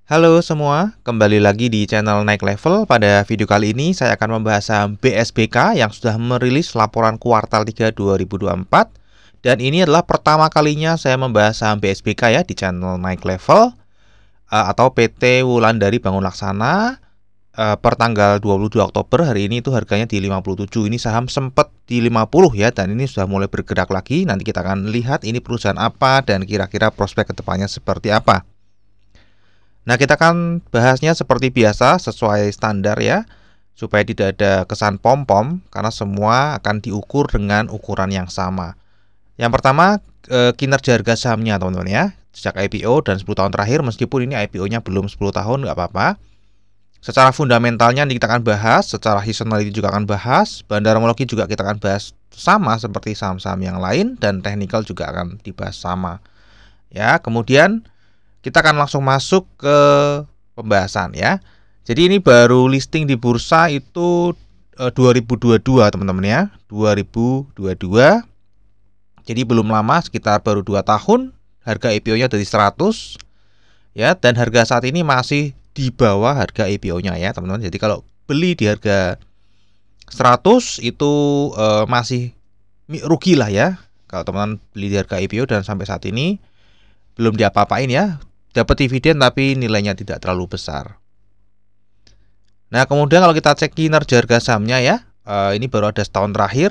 Halo semua, kembali lagi di channel Naik Level. Pada video kali ini saya akan membahas saham BSBK yang sudah merilis laporan kuartal 3 2024. Dan ini adalah pertama kalinya saya membahas saham BSBK ya di channel Naik Level atau PT Wulandari Bangun Laksana. Per tanggal 22 Oktober hari ini itu harganya di 57. Ini saham sempat di 50 ya, dan ini sudah mulai bergerak lagi. Nanti kita akan lihat ini perusahaan apa dan kira-kira prospek kedepannya seperti apa. Nah, kita akan bahasnya seperti biasa sesuai standar ya, supaya tidak ada kesan pom-pom karena semua akan diukur dengan ukuran yang sama. Yang pertama, kinerja harga sahamnya teman-teman ya, sejak IPO dan 10 tahun terakhir, meskipun ini IPO-nya belum 10 tahun nggak apa-apa. Secara fundamentalnya kita akan bahas, secara seasonality juga akan bahas, bandarmologi juga kita akan bahas sama seperti saham-saham yang lain, dan teknikal juga akan dibahas sama. Ya, kemudian kita akan langsung masuk ke pembahasan ya. Jadi ini baru listing di bursa itu 2022 teman-teman ya, 2022. Jadi belum lama, sekitar baru 2 tahun, harga IPO-nya dari 100 ya, dan harga saat ini masih di bawah harga IPO-nya ya teman-teman. Jadi kalau beli di harga 100 itu masih rugi lah ya. Kalau teman-teman beli di harga IPO dan sampai saat ini belum diapa-apain ya, dapat dividen tapi nilainya tidak terlalu besar. Nah, kemudian kalau kita cek kinerja harga sahamnya ya, ini baru ada setahun terakhir.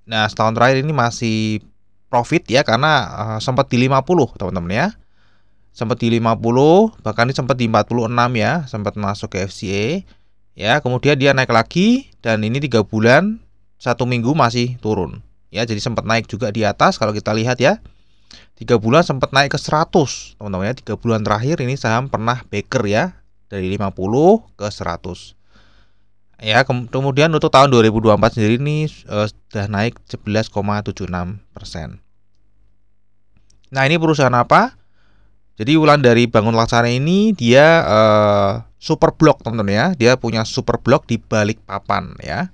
Setahun terakhir ini masih profit ya, karena sempat di 50 teman-teman ya. Sempat di 50, bahkan ini sempat di 46 ya, sempat masuk ke FCA ya. Kemudian dia naik lagi, dan ini 3 bulan 1 minggu masih turun ya. Jadi sempat naik juga di atas. Kalau kita lihat ya, 3 bulan sempat naik ke 100 teman-teman ya. 3 bulan terakhir ini saham pernah baker ya, dari 50 ke 100 ya. Kemudian untuk tahun 2024 sendiri ini sudah naik 11,76%. Nah, ini perusahaan apa? Jadi Wulandari Bangun Laksana ini dia super blok teman-teman ya. Dia punya super blok di Balikpapan ya.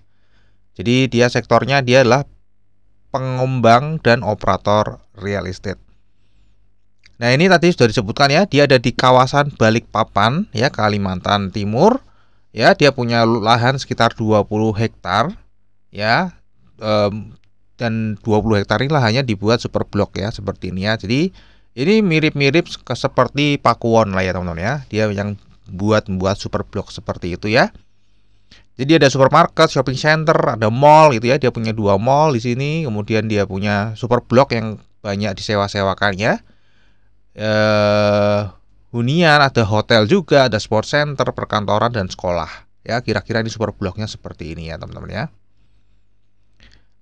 Jadi dia sektornya dia adalah pengembang dan operator real estate. Nah, ini tadi sudah disebutkan ya, dia ada di kawasan Balikpapan ya, Kalimantan Timur ya. Dia punya lahan sekitar 20 hektar ya, dan 20 hektar ini lahannya dibuat super blok ya, seperti ini ya. Jadi ini mirip-mirip seperti Pakuwon lah ya teman-teman ya. Dia yang membuat super blok seperti itu ya. Jadi ada supermarket, shopping center, ada mall gitu ya. Dia punya 2 mall di sini. Kemudian dia punya super blok yang banyak disewa-sewakan ya. Hunian, ada hotel juga, ada sport center, perkantoran, dan sekolah ya. Kira-kira ini super bloknya seperti ini ya teman-teman ya.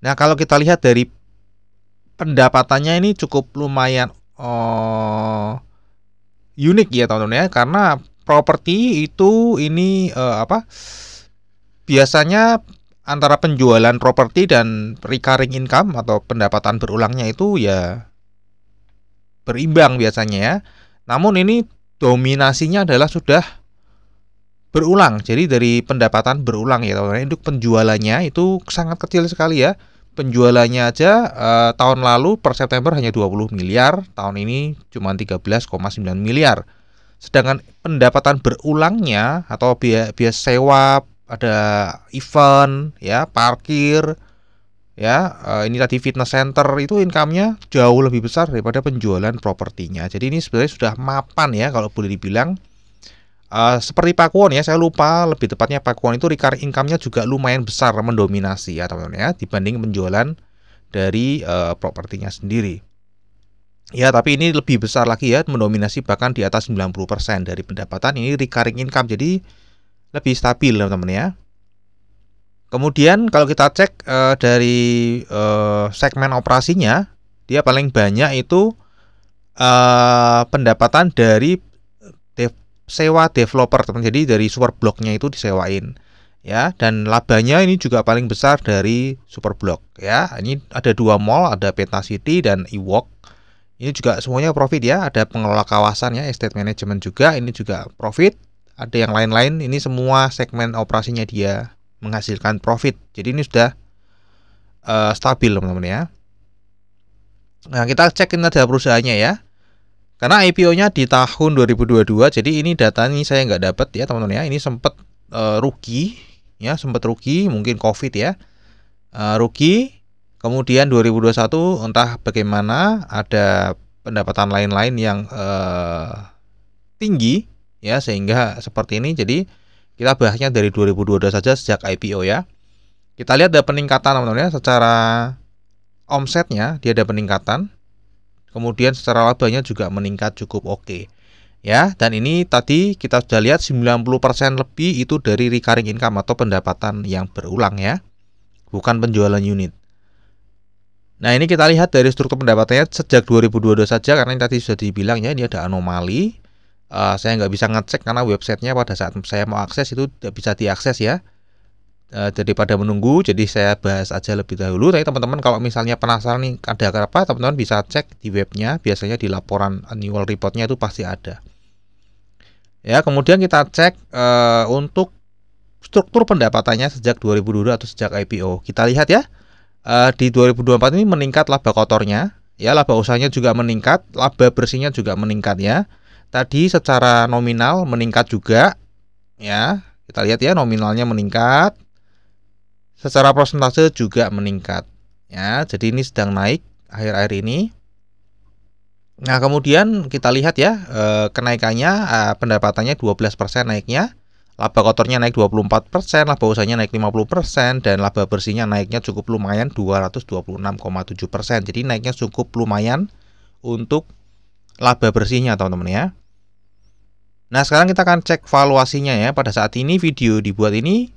Nah, kalau kita lihat dari pendapatannya ini cukup lumayan unik ya teman-teman ya, karena properti itu ini biasanya antara penjualan properti dan recurring income atau pendapatan berulangnya itu ya berimbang biasanya ya. Namun ini dominasinya adalah sudah berulang. Jadi dari pendapatan berulang ya teman-teman. Untuk penjualannya itu sangat kecil sekali ya. Penjualannya aja tahun lalu per September hanya 20 miliar, tahun ini cuma 13,9 miliar. Sedangkan pendapatan berulangnya atau biaya sewa, ada event ya, parkir ya, ini tadi fitness center, itu income-nya jauh lebih besar daripada penjualan propertinya. Jadi ini sebenarnya sudah mapan ya kalau boleh dibilang. Seperti Pakuwon ya, saya lupa lebih tepatnya Pakuwon itu recurring income-nya juga lumayan besar, mendominasi ya teman-teman ya, dibanding penjualan dari propertinya sendiri. Ya, tapi ini lebih besar lagi ya, mendominasi bahkan di atas 90% dari pendapatan ini recurring income, jadi lebih stabil teman-teman ya. Kemudian kalau kita cek dari segmen operasinya, dia paling banyak itu pendapatan dari sewa developer teman. Jadi dari super bloknya itu disewain ya, dan labanya ini juga paling besar dari super blok ya. Ini ada 2 mall, ada Peta City dan Ewok. Ini juga semuanya profit ya. Ada pengelola kawasan ya, estate management juga, ini juga profit. Ada yang lain-lain, ini semua segmen operasinya dia menghasilkan profit. Jadi ini sudah stabil teman-teman ya. Nah, kita cek kinerja perusahaannya ya. Karena IPO-nya di tahun 2022, jadi ini data ini saya nggak dapat ya teman-teman ya. Ini sempat rugi ya, sempat rugi mungkin COVID ya. Rugi. Kemudian 2021 entah bagaimana ada pendapatan lain-lain yang tinggi ya sehingga seperti ini. Jadi kita bahasnya dari 2022 saja sejak IPO ya. Kita lihat ada peningkatan teman-teman ya, secara omsetnya dia ada peningkatan. Kemudian secara labanya juga meningkat cukup oke. Ya, dan ini tadi kita sudah lihat 90% lebih itu dari recurring income atau pendapatan yang berulang ya. Bukan penjualan unit. Nah, ini kita lihat dari struktur pendapatannya sejak 2022 saja karena ini tadi sudah dibilang ya, ini ada anomali. Saya nggak bisa ngecek karena websitenya pada saat saya mau akses itu tidak bisa diakses ya. Daripada menunggu, jadi saya bahas aja lebih dahulu. Tapi teman-teman kalau misalnya penasaran nih ada apa, teman-teman bisa cek di webnya. Biasanya di laporan annual reportnya itu pasti ada. Ya, kemudian kita cek untuk struktur pendapatannya sejak 2022 atau sejak IPO. Kita lihat ya, di 2024 ini meningkat laba kotornya, ya laba usahanya juga meningkat, laba bersihnya juga meningkat ya. Tadi secara nominal meningkat juga, ya kita lihat ya nominalnya meningkat. Secara persentase juga meningkat ya, jadi ini sedang naik akhir-akhir ini. Nah kemudian kita lihat ya kenaikannya, pendapatannya 12% naiknya, laba kotornya naik 24%, laba usahanya naik 50%, dan laba bersihnya naiknya cukup lumayan 226,7%. Jadi naiknya cukup lumayan untuk laba bersihnya teman-teman ya. Nah sekarang kita akan cek valuasinya ya. Pada saat ini video dibuat ini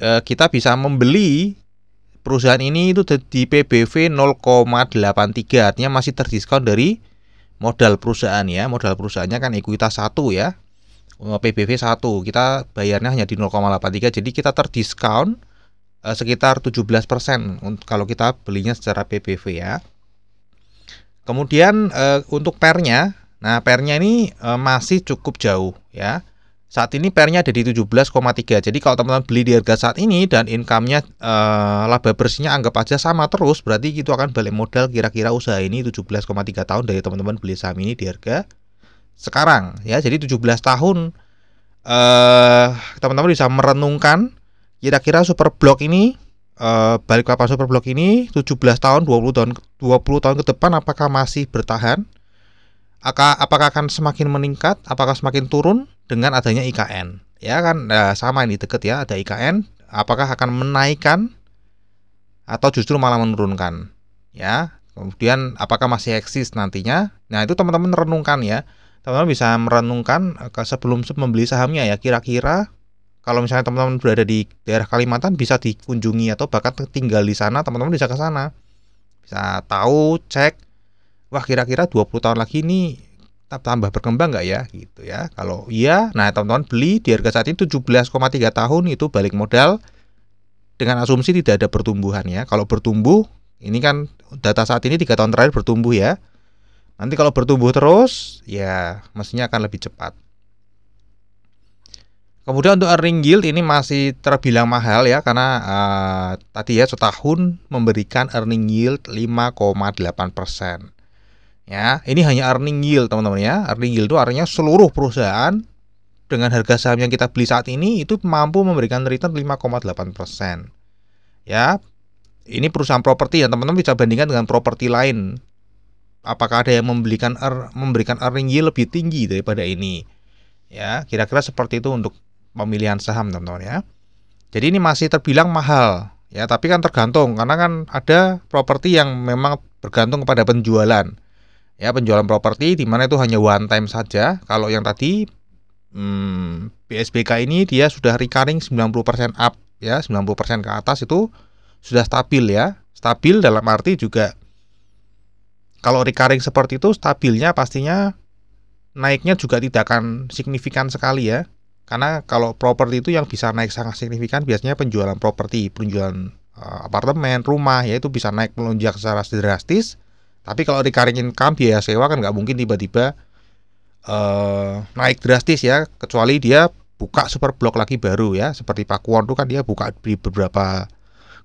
kita bisa membeli perusahaan ini itu di PBV 0,83, artinya masih terdiskon dari modal perusahaan ya. Modal perusahaannya kan ekuitas 1 ya, PBV 1, kita bayarnya hanya di 0,83, jadi kita terdiskon sekitar 17% kalau kita belinya secara PBV ya. Kemudian untuk pernya, nah pernya ini masih cukup jauh ya. Saat ini pernya ada di 17,3. Jadi kalau teman-teman beli di harga saat ini dan income-nya laba bersihnya anggap aja sama terus, berarti itu akan balik modal kira-kira usaha ini 17,3 tahun dari teman-teman beli saham ini di harga sekarang ya. Jadi 17 tahun teman-teman bisa merenungkan kira-kira Superblock ini balik papan Superblock ini 17 tahun, 20 tahun ke depan apakah masih bertahan? Apakah akan semakin meningkat? Apakah semakin turun dengan adanya IKN? Ya kan sama ini deket ya, ada IKN. Apakah akan menaikkan atau justru malah menurunkan? Ya. Kemudian apakah masih eksis nantinya? Nah itu teman-teman renungkan ya. Teman-teman bisa merenungkan sebelum membeli sahamnya ya. Kira-kira kalau misalnya teman-teman berada di daerah Kalimantan bisa dikunjungi atau bahkan tinggal di sana, teman-teman bisa ke sana. Bisa tahu, cek. Wah kira-kira 20 tahun lagi ini tambah berkembang nggak ya gitu ya. Kalau iya, nah teman-teman beli di harga saat ini 17,3 tahun itu balik modal dengan asumsi tidak ada pertumbuhan ya. Kalau bertumbuh, ini kan data saat ini 3 tahun terakhir bertumbuh ya. Nanti kalau bertumbuh terus ya mestinya akan lebih cepat. Kemudian untuk earning yield ini masih terbilang mahal ya, karena tadi ya setahun memberikan earning yield 5,8%. Ya, ini hanya earning yield teman-teman ya. Earning yield itu artinya seluruh perusahaan dengan harga saham yang kita beli saat ini itu mampu memberikan return 5,8%. Ya, ini perusahaan properti ya, teman-teman bisa bandingkan dengan properti lain. Apakah ada yang memberikan earning yield lebih tinggi daripada ini? Ya, kira-kira seperti itu untuk pemilihan saham teman-teman ya. Jadi ini masih terbilang mahal ya, tapi kan tergantung karena kan ada properti yang memang bergantung kepada penjualan. Ya, penjualan properti di mana itu hanya one time saja. Kalau yang tadi BSBK ini dia sudah recurring 90% up ya, 90% ke atas itu sudah stabil ya. Stabil dalam arti juga kalau recurring seperti itu stabilnya pastinya naiknya juga tidak akan signifikan sekali ya. Karena kalau properti itu yang bisa naik sangat signifikan biasanya penjualan properti, penjualan apartemen, rumah ya itu bisa naik melonjak secara drastis. Tapi kalau recurring income biaya sewa kan nggak mungkin tiba-tiba naik drastis ya, kecuali dia buka Superblock lagi baru ya, seperti Pakuwon itu kan dia buka di beberapa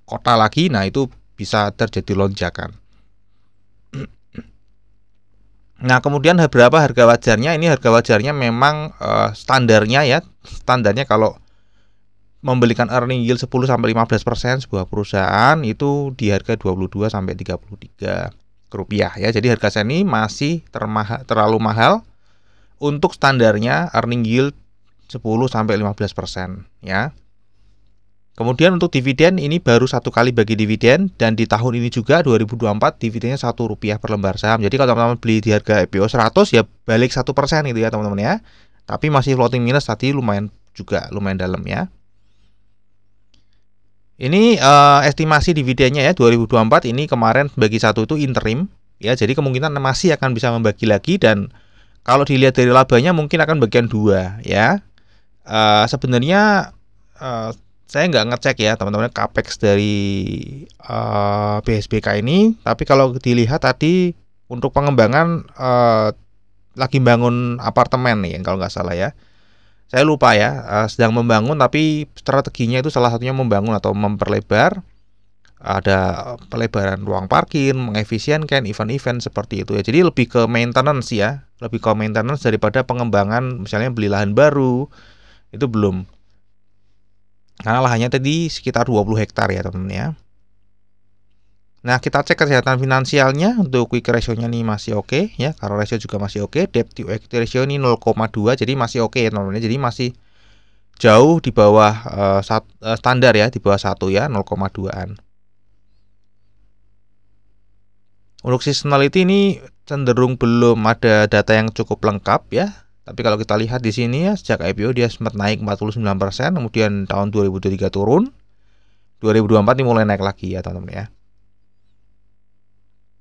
kota lagi, nah itu bisa terjadi lonjakan. Nah, kemudian berapa harga wajarnya? Ini harga wajarnya memang standarnya ya. Standarnya kalau membelikan earning yield 10-15% sebuah perusahaan itu di harga 22 sampai 33 rupiah ya. Jadi harga seni masih terlalu mahal untuk standarnya earning yield 10-15% ya. Kemudian untuk dividen ini baru satu kali bagi dividen dan di tahun ini juga 2024 dividennya Rp1 per lembar saham. Jadi kalau teman-teman beli di harga IPO 100 ya balik 1% itu ya teman-teman ya. Tapi masih floating minus tadi lumayan dalam ya. Ini estimasi dividennya ya 2024 ini kemarin bagi satu itu interim ya. Jadi kemungkinan masih akan bisa membagi lagi dan kalau dilihat dari labanya mungkin akan bagian 2 ya. Sebenarnya saya nggak ngecek ya teman-teman capex dari BSBK ini, tapi kalau dilihat tadi untuk pengembangan lagi bangun apartemen nih kalau nggak salah ya. Saya lupa ya, sedang membangun tapi strateginya itu salah satunya membangun atau memperlebar. Ada pelebaran ruang parkir, mengefisienkan event-event seperti itu ya. Jadi lebih ke maintenance ya, lebih ke maintenance daripada pengembangan misalnya beli lahan baru. Itu belum. Karena lahannya tadi sekitar 20 hektar ya teman-teman ya. Nah, kita cek kesehatan finansialnya untuk quick ratio-nya nih masih oke ya. Current ratio juga masih oke. Debt to equity ratio ini 0,2 jadi masih oke ya teman-teman. Jadi masih jauh di bawah standar ya, di bawah 1 ya, 0,2-an. Untuk seasonality ini cenderung belum ada data yang cukup lengkap ya. Tapi kalau kita lihat di sini ya, sejak IPO dia sempat naik 49%, kemudian tahun 2023 turun. 2024 ini mulai naik lagi ya teman-teman ya.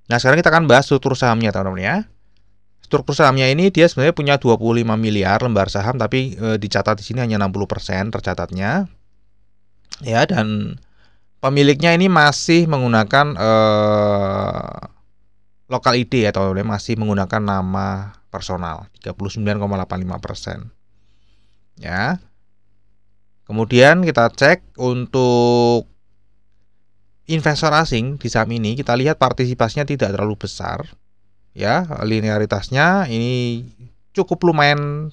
Nah, sekarang kita akan bahas struktur sahamnya teman-teman ya. Struktur sahamnya ini dia sebenarnya punya 25 miliar lembar saham tapi dicatat di sini hanya 60% tercatatnya. Ya, dan pemiliknya ini masih menggunakan lokal ID ya teman-teman, masih menggunakan nama personal 39,85% ya. Kemudian kita cek untuk investor asing di saham ini, kita lihat partisipasinya tidak terlalu besar ya, linearitasnya ini cukup lumayan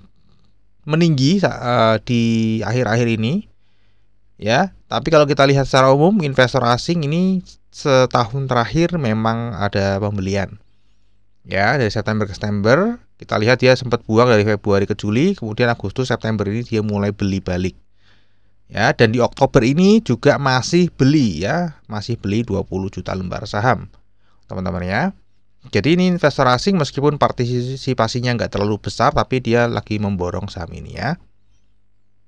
meninggi di akhir-akhir ini ya. Tapi kalau kita lihat secara umum investor asing ini setahun terakhir memang ada pembelian ya, dari September ke September kita lihat dia sempat buang dari Februari ke Juli, kemudian Agustus September ini dia mulai beli balik ya, dan di Oktober ini juga masih beli ya, masih beli 20 juta lembar saham teman-teman ya. Jadi ini investor asing meskipun partisipasinya nggak terlalu besar tapi dia lagi memborong saham ini ya.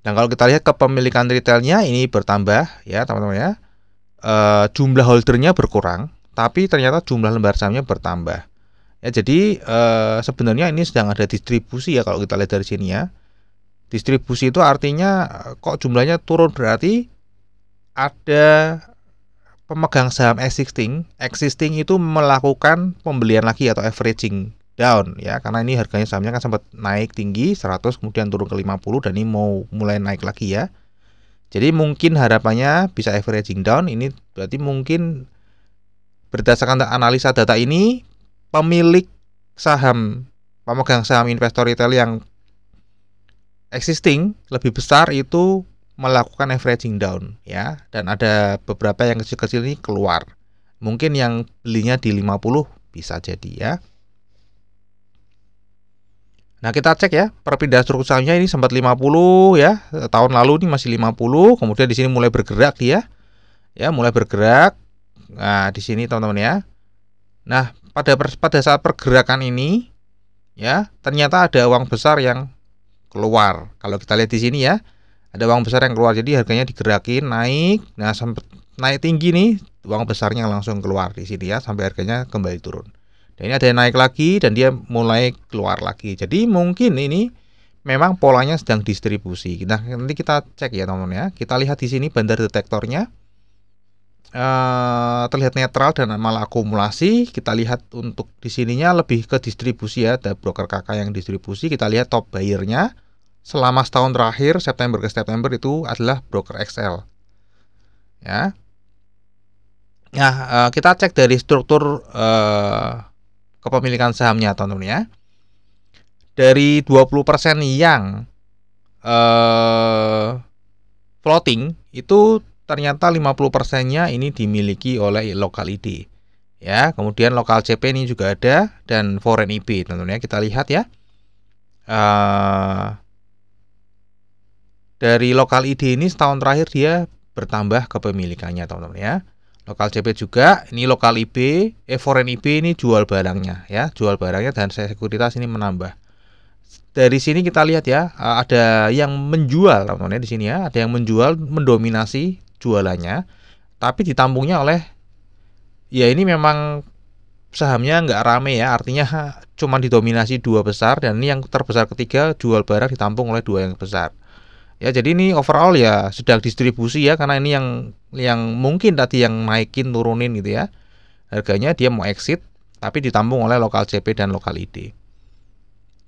Dan kalau kita lihat kepemilikan retailnya ini bertambah ya teman-teman ya. Jumlah holdernya berkurang tapi ternyata jumlah lembar sahamnya bertambah. Ya, jadi sebenarnya ini sedang ada distribusi ya kalau kita lihat dari sini ya. Distribusi itu artinya kok jumlahnya turun berarti ada pemegang saham existing itu melakukan pembelian lagi atau averaging down ya. Karena ini harganya sahamnya kan sempat naik tinggi 100 kemudian turun ke 50 dan ini mau mulai naik lagi ya. Jadi mungkin harapannya bisa averaging down, ini berarti mungkin berdasarkan analisa data ini pemilik saham, pemegang saham investor retail yang existing lebih besar itu melakukan averaging down ya, dan ada beberapa yang kecil-kecil ini keluar. Mungkin yang belinya di 50 bisa jadi ya. Nah, kita cek ya, perpindahan struktur sahamnya ini sempat 50 ya, tahun lalu ini masih 50, kemudian di sini mulai bergerak dia. Ya, mulai bergerak. Nah, di sini teman-teman ya. Nah, pada saat pergerakan ini ya, ternyata ada uang besar yang keluar. Kalau kita lihat di sini ya, ada uang besar yang keluar. Jadi harganya digerakin naik. Nah, sampai naik tinggi nih, uang besarnya langsung keluar di sini ya, sampai harganya kembali turun. Dan ini ada yang naik lagi dan dia mulai keluar lagi. Jadi mungkin ini memang polanya sedang distribusi. Nah, nanti kita cek ya teman-teman ya. Kita lihat di sini bandar detektornya terlihat netral dan malah akumulasi. Kita lihat untuk di sininya lebih ke distribusi ya, ada broker kakak yang distribusi. Kita lihat top buyer-nya selama setahun terakhir September ke September itu adalah broker XL ya. Nah, kita cek dari struktur kepemilikan sahamnya teman-teman ya. Dari 20% yang floating itu ternyata 50%-nya ini dimiliki oleh local ID. Ya, kemudian local CP ini juga ada dan foreign IB teman-teman ya. Kita lihat ya. Dari local ID ini setahun terakhir dia bertambah kepemilikannya teman-teman ya. Local CP juga, ini local IB, foreign IB ini jual barangnya ya, jual barangnya dan sekuritas ini menambah. Dari sini kita lihat ya, ada yang menjual teman-teman ya di sini ya, ada yang menjual mendominasi jualannya, tapi ditampungnya oleh ya ini memang sahamnya nggak rame ya, artinya cuma didominasi dua besar dan ini yang terbesar ketiga jual barang ditampung oleh dua yang besar. Ya, jadi ini overall ya sedang distribusi ya, karena ini yang mungkin tadi yang naikin turunin gitu ya. Harganya dia mau exit tapi ditampung oleh local CP dan local ID.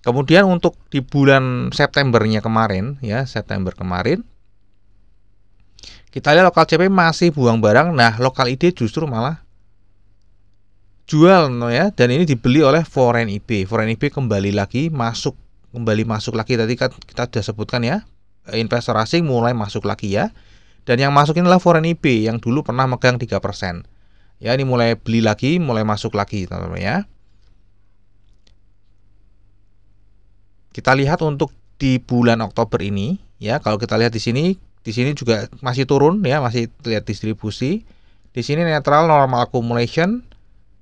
Kemudian untuk di bulan Septembernya kemarin ya, September kemarin kita lihat local CP masih buang barang, nah local ID justru malah jual ya, dan ini dibeli oleh foreign IB. Foreign IB kembali masuk lagi, tadi kan kita sudah sebutkan ya. Investor asing mulai masuk lagi ya. Dan yang masuk inilah foreign IB yang dulu pernah megang 3%. Ya, ini mulai beli lagi, mulai masuk lagi teman-teman ya. Kita lihat untuk di bulan Oktober ini ya, kalau kita lihat di sini juga masih turun ya, masih lihat distribusi. Di sini netral normal accumulation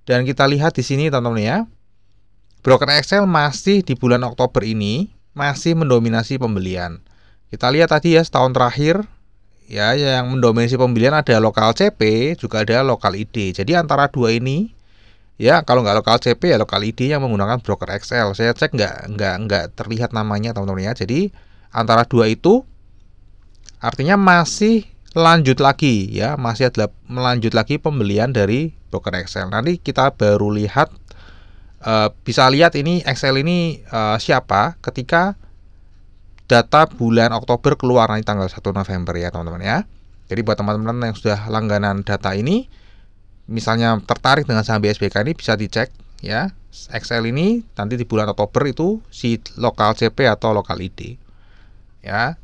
dan kita lihat di sini teman-teman ya. Broker Excel masih di bulan Oktober ini masih mendominasi pembelian. Kita lihat tadi ya, setahun terakhir ya yang mendominasi pembelian ada local CP, juga ada local ID. Jadi antara dua ini ya, kalau nggak local CP ya local ID yang menggunakan broker Excel. Saya cek nggak terlihat namanya teman-teman ya. Jadi antara dua itu artinya masih lanjut lagi ya, masih ada melanjut lagi pembelian dari broker Excel. Nanti kita baru lihat bisa lihat ini Excel ini siapa ketika data bulan Oktober keluar nanti tanggal 1 November ya teman-teman ya. Jadi buat teman-teman yang sudah langganan data ini, misalnya tertarik dengan saham BSBK ini bisa dicek ya. Excel ini nanti di bulan Oktober itu si local CP atau local ID ya.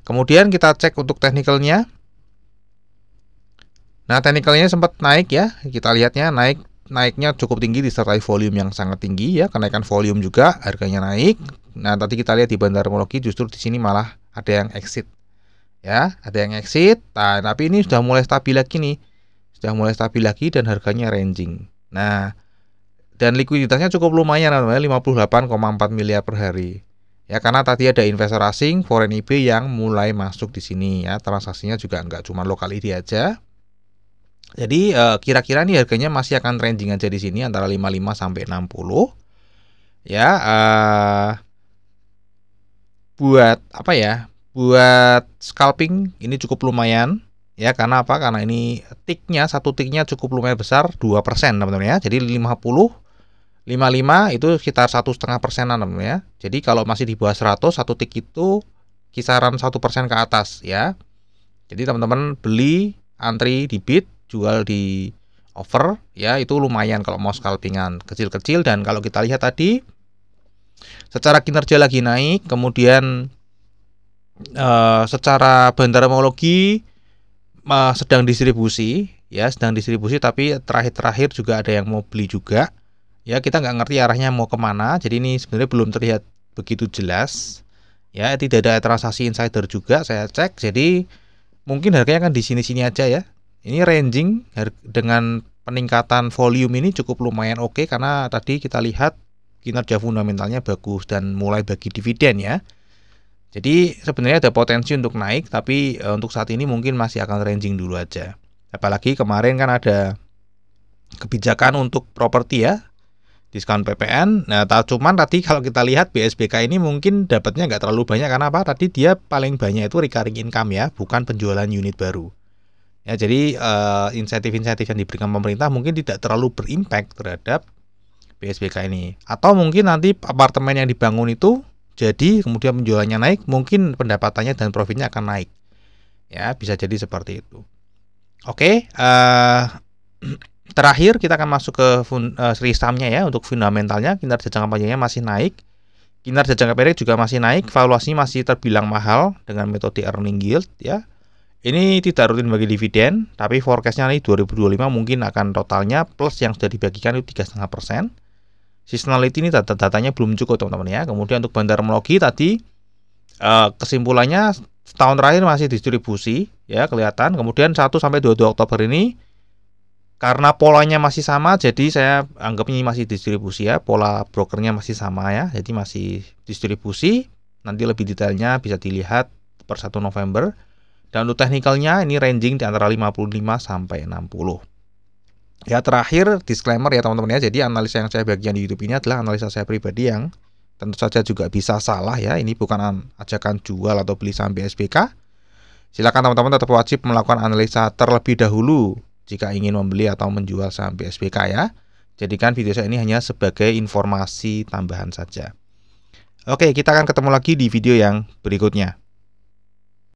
Kemudian kita cek untuk teknikalnya. Nah, teknikalnya sempat naik ya. Kita lihatnya naiknya cukup tinggi disertai volume yang sangat tinggi ya, kenaikan volume juga harganya naik. Nah, tadi kita lihat di bandarmologi justru di sini malah ada yang exit. Ya, ada yang exit. Nah, tapi ini sudah mulai stabil lagi nih. Sudah mulai stabil lagi dan harganya ranging. Nah, dan likuiditasnya cukup lumayan namanya 58,4 miliar per hari. Ya, karena tadi ada investor asing, foreign IB yang mulai masuk di sini ya. Transaksinya juga enggak cuma lokal ID aja. Jadi kira-kira nih harganya masih akan ranging aja di sini antara 55 sampai 60. Ya, buat apa ya? Buat scalping ini cukup lumayan ya, karena apa? Karena ini satu ticknya cukup lumayan besar, 2% teman-teman ya. Jadi 55 itu sekitar 1,5%-an teman-teman ya. Jadi kalau masih di bawah 100, satu tick itu kisaran 1% ke atas ya. Jadi teman-teman beli, antri di bid, jual di over ya, itu lumayan kalau mau scalpingan kecil-kecil. Dan kalau kita lihat tadi secara kinerja lagi naik, kemudian secara bandarmologi sedang distribusi ya, tapi terakhir juga ada yang mau beli juga ya. Kita nggak ngerti arahnya mau kemana, jadi ini sebenarnya belum terlihat begitu jelas ya. Tidak ada transaksi insider juga saya cek, jadi mungkin harganya kan di sini-sini aja ya. Ini ranging dengan peningkatan volume ini cukup lumayan oke, karena tadi kita lihat kinerja fundamentalnya bagus dan mulai bagi dividen ya. Jadi sebenarnya ada potensi untuk naik, tapi untuk saat ini mungkin masih akan ranging dulu aja. Apalagi kemarin kan ada kebijakan untuk properti ya, diskon PPN. Nah, cuman tadi kalau kita lihat BSBK ini mungkin dapatnya nggak terlalu banyak, karena apa? Tadi dia paling banyak itu recurring income ya, bukan penjualan unit baru. Ya, jadi insentif-insentif yang diberikan pemerintah mungkin tidak terlalu berimpact terhadap BSBK ini. Atau mungkin nanti apartemen yang dibangun itu jadi kemudian penjualannya naik, mungkin pendapatannya dan profitnya akan naik. Ya, bisa jadi seperti itu. Oke, Terakhir kita akan masuk ke seri sahamnya ya. Untuk fundamentalnya kinerja jangka panjangnya masih naik, kinerja jangka pendek juga masih naik, valuasinya masih terbilang mahal dengan metode earning yield ya. Ini tidak rutin bagi dividen, tapi forecastnya nih 2025 mungkin akan totalnya plus yang sudah dibagikan itu 3,5%. Seasonality ini datanya belum cukup teman-teman ya. Kemudian untuk bandarmologi tadi kesimpulannya setahun terakhir masih distribusi ya kelihatan. Kemudian 1 sampai 22 Oktober ini karena polanya masih sama, jadi saya anggap ini masih distribusi ya. Pola brokernya masih sama ya, jadi masih distribusi. Nanti lebih detailnya bisa dilihat per 1 November. Dan untuk teknikalnya ini ranging di antara 55 sampai 60. Ya terakhir disclaimer ya teman-teman ya. Jadi analisa yang saya bagikan di YouTube ini adalah analisa saya pribadi yang tentu saja juga bisa salah ya. Ini bukan ajakan jual atau beli saham BSBK. Silakan teman-teman tetap wajib melakukan analisa terlebih dahulu jika ingin membeli atau menjual saham BSBK ya. Jadikan video saya ini hanya sebagai informasi tambahan saja. Oke, kita akan ketemu lagi di video yang berikutnya.